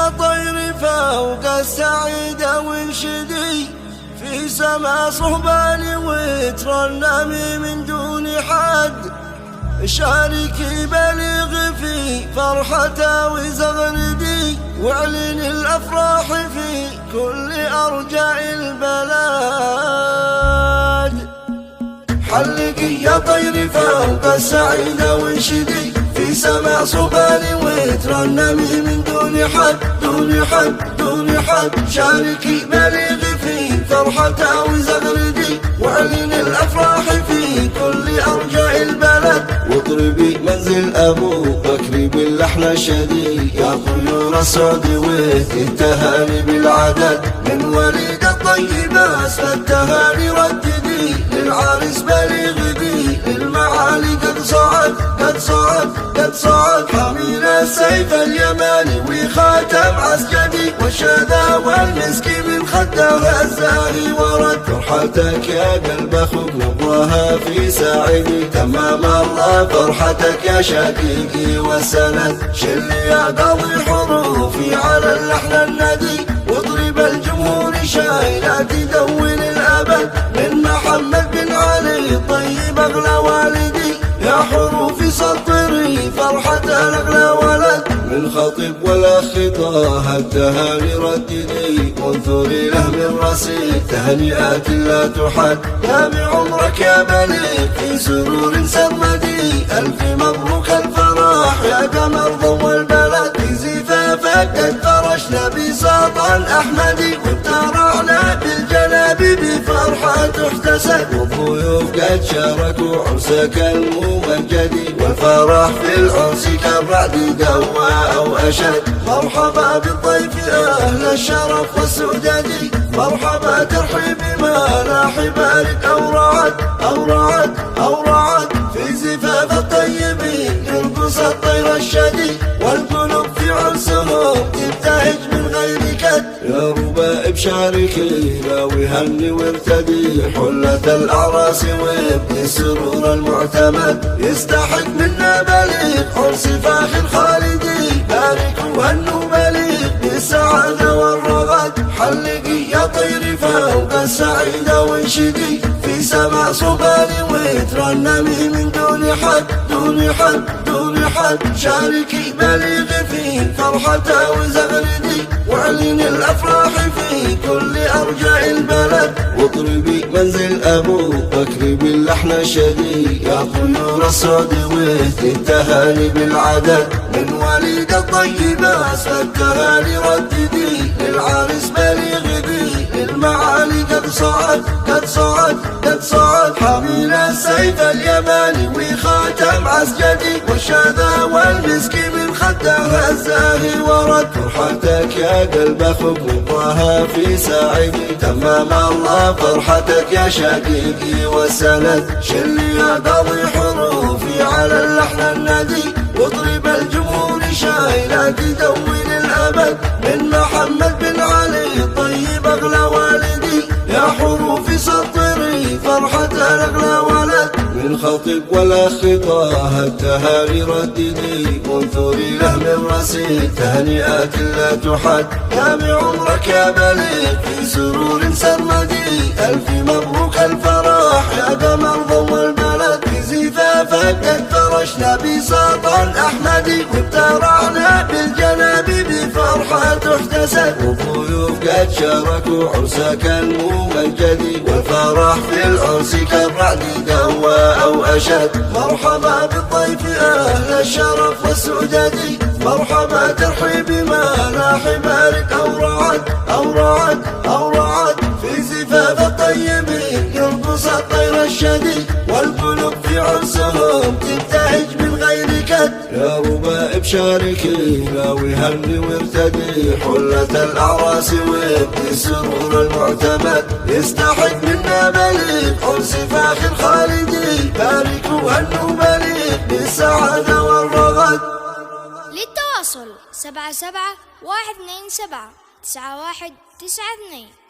يا طير فوق السعيدة وانشدي في سما صهباني وترنمي من دون حد. شاركي بليغ في فرحته وزغردي واعلن الأفراح في كل أرجاء البلاد. حلقي يا طير فوق السعيدة وانشدي في سما صهباني وترنمي من دون حد دون حد دون حد. شاركي بليغ في فرحته وزغردي واعلن الأفراح في كل أرجاء البلد. واضربي منزل أبو بكر باللحن الشديد يا طيور السعد والتهاني بالعدد. من وليد الطيبة التهاني رددي للعرس بليغ بي للمعالي قد صعد قد صعد قد صعد. حميل السيف اليماني وخاتم عسكري والشذا والمسك من خدها الزاهي ورد. فرحتك يا قلب اخوك نبضها في ساعدي تمام الله فرحتك يا شقيقي والسند. شل يا قاضي حروفي على اللحن الندي واضرب الجمهور شايلات دون الابد. من محمد بن علي الطيب اغلى والدي يا حروفي سطري فرحة الاغلى ولد. من خطيب ولا خطاه التهاني رددي وانثري له من رصيد تهنئات لا تحد. يا بعمرك يا بليغ في سرور سرمدي ألف مبروك الفرح يا قمر ضوى البلد. في زفافك قد فرشنا بساط الأحمدي وابترعنا بالجناب بفرحة تحتسد. والضيوف قد شاركوا عرسك الممجد والفرح في العرس كالرعد دوى أو أشد. مرحبا بالضيف أهل الشرف والسؤدد مرحبا ترحيب ما لاح بارك أو رعد أو رعد أو رعد. في زفاف الطيبين يرقص الطير الشدي والقلوب في عرسهم تبتهج من غير كد. يا ربائب شاركي لا وهني وارتدي حلة الأعراس وابن السرور المعتمد. يستحق منا بليغ عرس فاخر خالدي بارك وهنوا بليغ بالسعادة والرغد. حلقي يا طير فوق السعيدة وانشدي في سما صباني وترنمي من دون حد دون حد دون حد. شاركي بليغ في فرحته وزغردي واعلن الأفراح في كل أرجاء البلد. واضربي منزل أبو بكر باللحن الشديد يا طيور السعد والتهاني بالعدد. من وليد الطيبة التهاني رددي للعرس بليغ بي للمعالي قد صعد قد صعد قد صعد. حميل السيف اليماني وخاتم عسكري والشذا والمسك من خدها الزاهي ورد. فرحتك يا قلب اخوك نبضها في ساعدي تمام الله فرحتك يا شقيقي والسند. شل يا قاضي حروفي على اللحن الندي واضرب الجمهور شايلات دون الابد. من محمد بن علي الطيب اغلى والدي يا حروفي سطري فرحة الاغلى ولد. من خطيب ولا خطاه التهاني رددي وانثري له من رصيد تهنئات لا تحد. يا بعمرك يا بليغ في سرور سرمدي ألف مبروك الفرح يا قمر ضوى البلد. في زفافك قد فرشنا بساط الأحمدي وابترعنا بالجناب بفرحة تحتسد. والضيوف قد شاركوا عرسك الممجد والفرح في العرس كالرعد دوى أو أشد. مرحبا بالضيف أهل الشرف والسؤدد مرحبا ترحيب ما لاح بارك أو رعد أو رعد أو رعد. في زفاف الطيبين يرقص الطير الشدي والقلوب في عرسهم تبتهج من غير كد. يا ربائب شاركي لا وهني وارتدي حلة الأعراس وابن السرور المعتمد. يستحق منا بليغ عرس فاخر خالدي بارك وهنوا بليغ بالسعادة والرغد. للتواصل 77 127 9192.